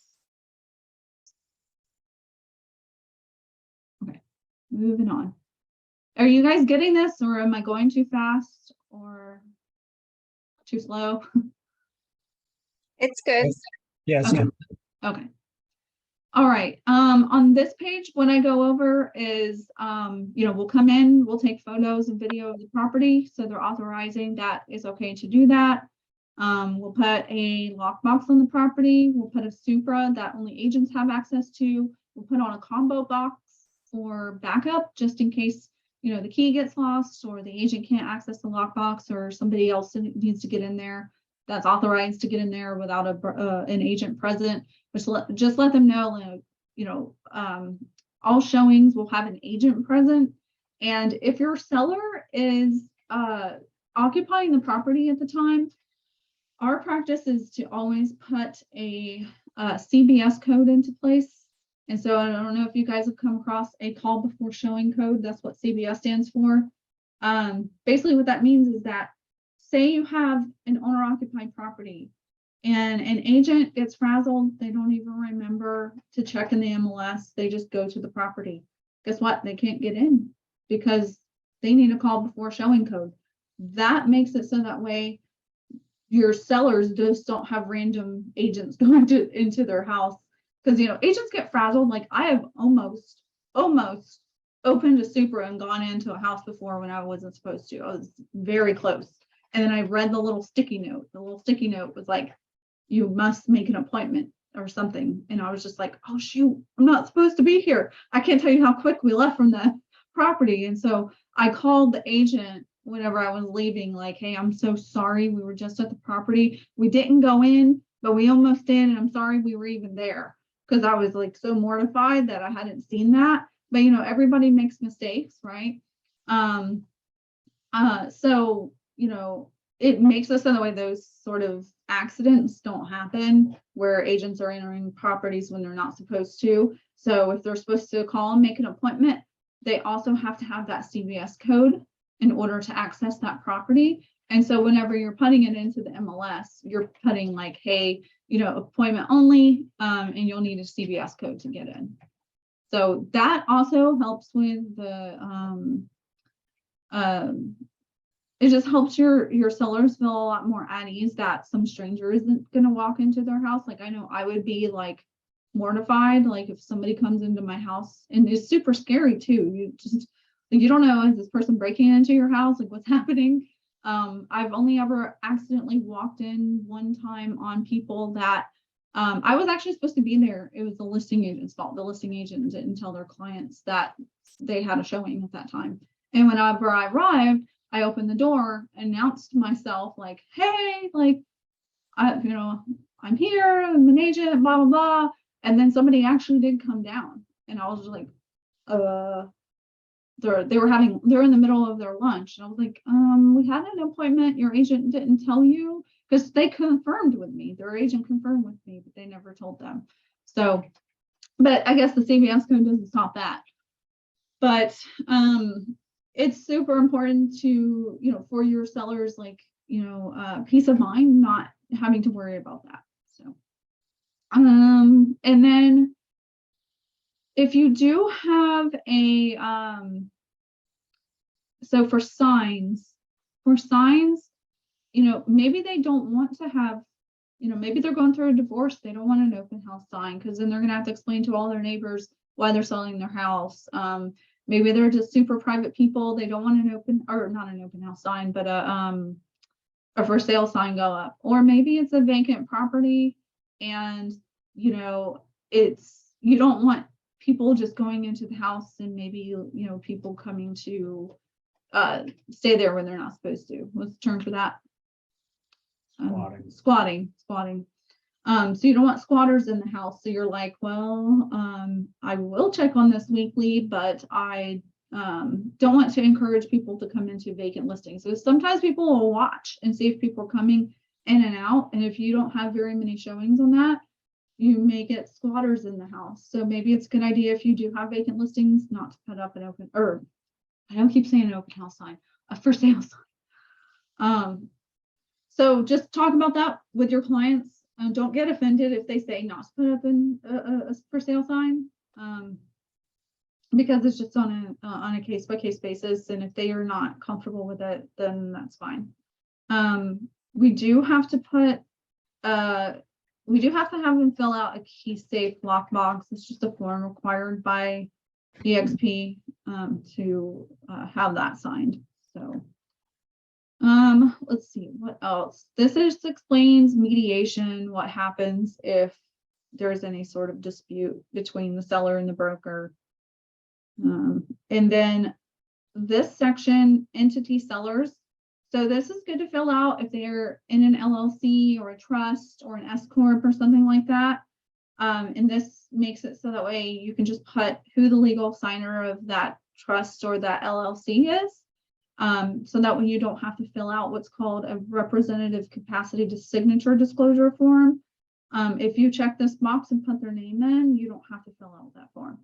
Okay, moving on. Are you guys getting this, or am I going too fast or too slow? It's good. Yeah, it's Okay. good. Okay. All right. On this page, what I go over is, we'll come in, we'll take photos and video of the property. So they're authorizing that it's okay to do that. We'll put a lockbox on the property. We'll put a Supra that only agents have access to. We'll put on a combo box for backup, just in case the key gets lost or the agent can't access the lockbox or somebody else needs to get in there that's authorized to get in there without an agent present, just let them know, all showings will have an agent present. And if your seller is occupying the property at the time, our practice is to always put a CBS code into place. And so I don't know if you guys have come across a call before showing code. That's what CBS stands for. Basically what that means is that, say you have an owner occupied property and an agent gets frazzled, they don't even remember to check in the MLS, they just go to the property. Guess what? They can't get in because they need a call before showing code. That makes it so that way your sellers just don't have random agents going into their house. Because agents get frazzled. Like I have almost opened a Supra and gone into a house before when I wasn't supposed to. I was very close. And then I read the little sticky note. The little sticky note was like, you must make an appointment or something. And I was just like, oh shoot, I'm not supposed to be here. I can't tell you how quick we left from the property. And so I called the agent whenever I was leaving, like, hey, I'm so sorry. We were just at the property. We didn't go in, but we almost did. And I'm sorry we were even there. Because I was like so mortified that I hadn't seen that. But everybody makes mistakes, right? So it makes us so that way those sort of accidents don't happen where agents are entering properties when they're not supposed to. So if they're supposed to call and make an appointment, they also have to have that CVS code in order to access that property. And so whenever you're putting it into the MLS, you're putting like, hey, appointment only, and you'll need a CVS code to get in. So that also helps with the, it just helps your sellers feel a lot more at ease that some stranger isn't going to walk into their house. Like I know I would be like mortified, like if somebody comes into my house, and it's super scary too. You don't know, is this person breaking into your house? Like what's happening? I've only ever accidentally walked in one time on people that I was actually supposed to be there. It was the listing agent's fault. The listing agent didn't tell their clients that they had a showing at that time. And whenever I arrived, I opened the door, announced myself like, hey, like, I'm here, I'm an agent, blah, blah, blah. And then somebody actually did come down and I was just like, they're in the middle of their lunch. And I was like, we had an appointment. Your agent didn't tell you, because they confirmed with me. Their agent confirmed with me, but they never told them. So, but I guess the CVS code doesn't stop that. But it's super important to, for your sellers, like, peace of mind, not having to worry about that. So, and then if you do have a, so for signs, maybe they don't want to have, maybe they're going through a divorce. They don't want an open house sign because then they're going to have to explain to all their neighbors why they're selling their house. Maybe they're just super private people. They don't want not an open house sign, but a for sale sign go up. Or maybe it's a vacant property and, you don't want people just going into the house and maybe, people coming to stay there when they're not supposed to. What's the term for that? Squatting. So you don't want squatters in the house. So you're like, well, I will check on this weekly, but I don't want to encourage people to come into vacant listings. So sometimes people will watch and see if people are coming in and out. And if you don't have very many showings on that, you may get squatters in the house. So maybe it's a good idea if you do have vacant listings not to put up an open, or I don't keep saying an open house sign, a for sale sign. So just talk about that with your clients. Don't get offended if they say not to put up a for sale sign, because it's just on a case by case basis. And if they are not comfortable with it, then that's fine. We do have to have them fill out a key safe lockbox. It's just a form required by EXP to have that signed. So let's see what else. This just explains mediation, what happens if there's any sort of dispute between the seller and the broker. And then this section, entity sellers. So this is good to fill out if they're in an LLC or a trust or an S corp or something like that. And this makes it so that way you can just put who the legal signer of that trust or that LLC is. So that way you don't have to fill out what's called a representative capacity to signature disclosure form. If you check this box and put their name in, you don't have to fill out that form.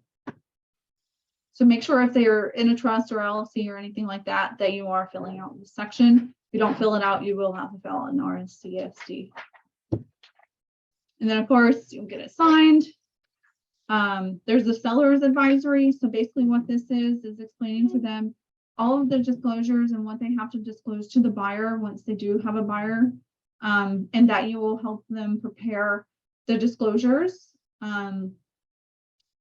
So make sure if they're in a trust or LLC or anything like that, that you are filling out this section. If you don't fill it out, you will have to fill out an RSCSD. And then of course you'll get it signed. There's the seller's advisory. So basically what this is explaining to them all of the disclosures and what they have to disclose to the buyer once they do have a buyer, and that you will help them prepare the disclosures.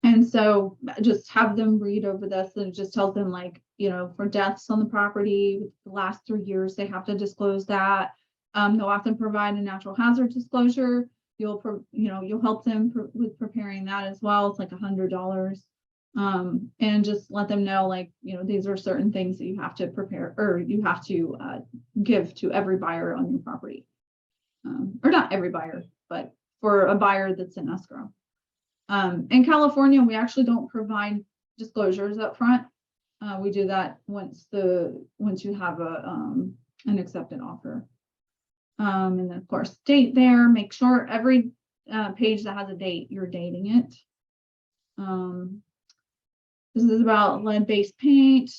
And so just have them read over this, and it just tells them, like, you know, for deaths on the property, the last 3 years, they have to disclose that. They'll have to provide a natural hazard disclosure. You'll help them with preparing that as well. It's like $100. And just let them know, like, you know, these are certain things that you have to prepare, or you have to give to every buyer on your property. Or not every buyer, but for a buyer that's in escrow. In California, we actually don't provide disclosures up front. We do that once you have an accepted offer. And then of course, date there, make sure every page that has a date, you're dating it. This is about lead-based paint,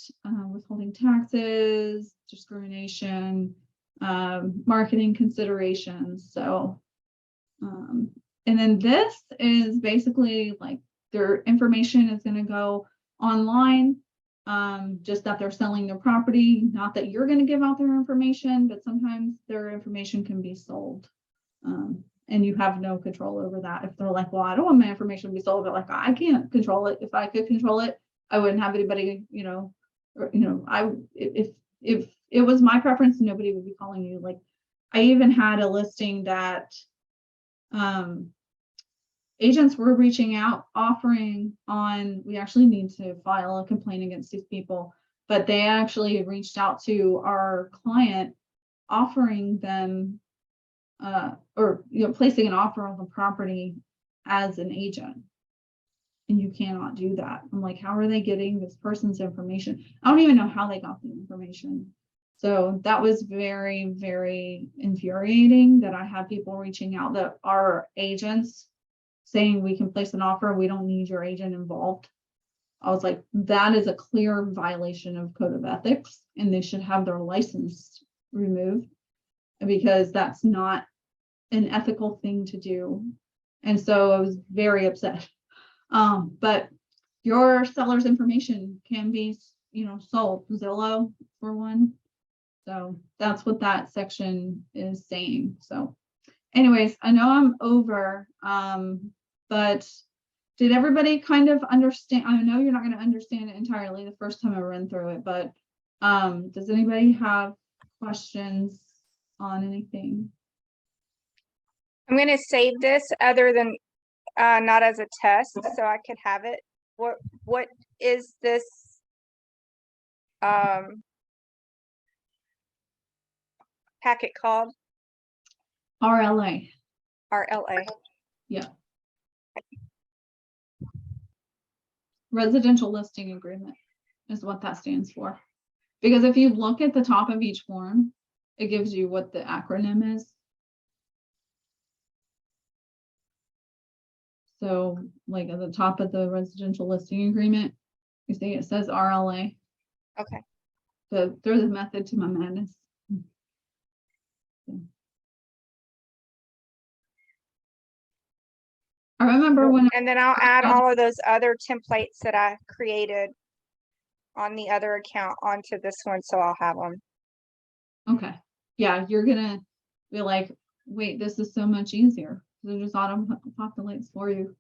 withholding taxes, discrimination, marketing considerations. So, and then this is basically like their information is going to go online, just that they're selling their property, not that you're going to give out their information, but sometimes their information can be sold. And you have no control over that. If they're like, well, I don't want my information to be sold, but like, I can't control it. If I could control it, I wouldn't have anybody, if it was my preference, nobody would be calling you. Like, I even had a listing that agents were reaching out, offering on, we actually need to file a complaint against these people, but they actually reached out to our client, offering them placing an offer on the property as an agent. And you cannot do that. I'm like, how are they getting this person's information? I don't even know how they got the information. So that was very, very infuriating that I had people reaching out that are agents saying we can place an offer. We don't need your agent involved. I was like, that is a clear violation of code of ethics, and they should have their license removed, because that's not an ethical thing to do. And so I was very upset. But your seller's information can be, sold. Zillow for one. So that's what that section is saying. So anyways, I know I'm over, but did everybody kind of understand? I know you're not going to understand it entirely the first time I run through it, but does anybody have questions on anything? I'm going to save this other than not as a test, so I could have it. What is this? Packet called? RLA. RLA. Yeah. Residential listing agreement is what that stands for. Because if you look at the top of each form, it gives you what the acronym is. So like at the top of the residential listing agreement, you see it says RLA. Okay. So there's a method to my madness. I remember when And then I'll add all of those other templates that I created on the other account onto this one, so I'll have them. okay. Yeah, you're gonna be like, wait, this is so much easier. It just auto-populates for you.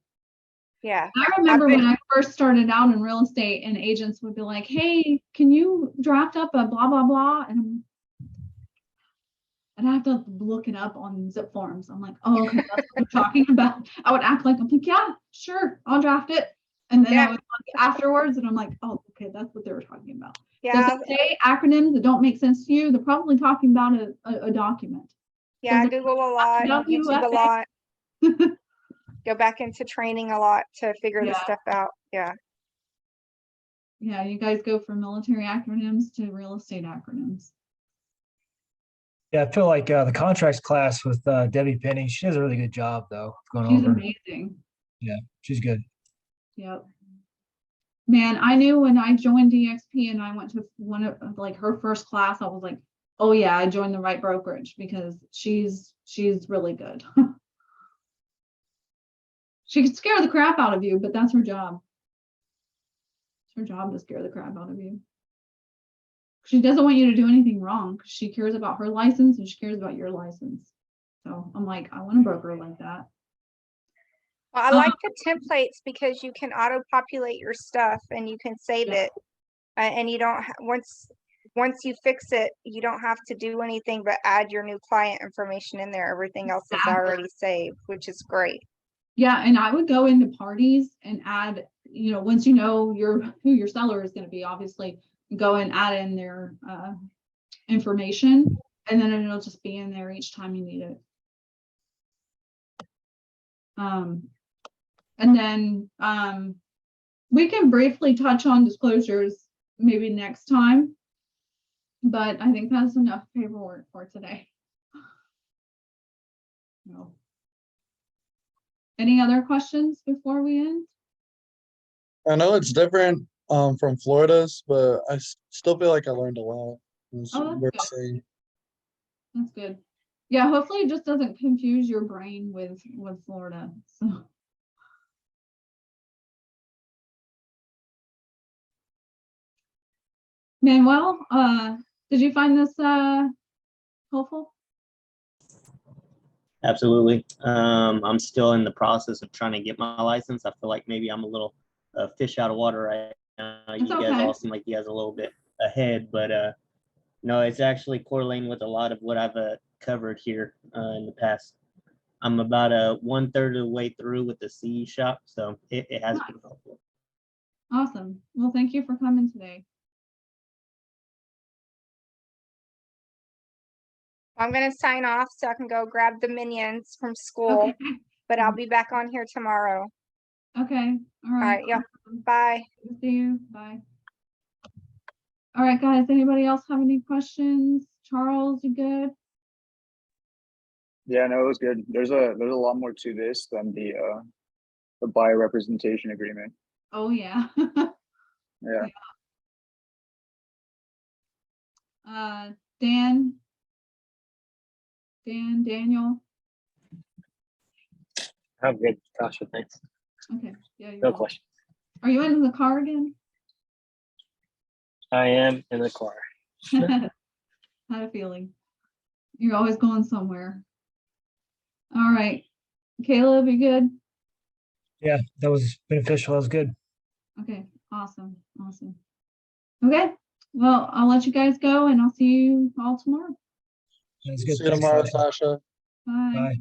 Yeah. I remember when I first started out in real estate, and agents would be like, hey, can you draft up a blah, blah, blah? And I'd have to look it up on zip forms. I'm like, oh, okay, that's what you're talking about. I would act like, I'm like, yeah, sure, I'll draft it. And then I would look afterwards, and I'm like, oh, okay, that's what they were talking about. Yeah, If they say acronyms that don't make sense to you, they're probably talking about a document. yeah, I the- Google a lot, YouTube a WFA. lot, go back into training a lot to figure this Yeah. stuff out. Yeah. Yeah, you guys go from military acronyms to real estate acronyms. Yeah, I feel like the contracts class with Debbie Penny, she does a really good job though, of going She's over. amazing. She's good. Yep. Man, I knew when I joined DXP and I went to one of like her first class, I was like, oh yeah, I joined the right brokerage because she's really good. She could scare the crap out of you, but that's her job. It's her job to scare the crap out of you. She doesn't want you to do anything wrong because she cares about her license and she cares about your license. So I'm like, I want a broker like that. Well, I like the templates because you can auto-populate your stuff and you can save Yeah. it. And you don't, once you fix it, you don't have to do anything but add your new client information in there. Everything else is Exactly. already saved, which is great. Yeah, and I would go into parties and add, once you know who your seller is going to be, obviously go and add in their information, and then it'll just be in there each time you need it. And then we can briefly touch on disclosures maybe next time, but I think that's enough paperwork for today. No. Any other questions before we end? I know it's different from Florida's, but I still feel like I learned a lot. It was Oh, that's worth good. saying. That's good. Yeah, hopefully it just doesn't confuse your brain with Florida. So. Manuel, did you find this helpful? Absolutely. I'm still in the process of trying to get my license. I feel like maybe I'm a little fish out of water right now. You guys okay. all seem like you guys are a little bit ahead, but no, it's actually correlating with a lot of what I've covered here in the past. I'm about 1/3 of the way through with the CE shop, so it has been helpful. Awesome. Well, thank you for coming today. I'm gonna sign off so I can go grab the minions from school, Okay. but I'll be back on here tomorrow. Okay. All All right. right, yeah, Awesome. bye. Good to see you. Bye. All right, guys. Anybody else have any questions? Charles, you good? Yeah, no, it was good. There's a lot more to this than the buyer representation agreement. Oh yeah. Yeah. Daniel. I'm good, Tasha, thanks. Okay. Yeah. You're No welcome. question. Are you in the car again? I am in the car. Had a feeling. You're always going somewhere. All right. Caleb, you good? Yeah, that was beneficial. That was good. Okay. Awesome. Awesome. Okay. Well, I'll let you guys go and I'll see you all tomorrow. That's good. See you Thanks, tomorrow, Tasha. Tasha. Bye. Bye.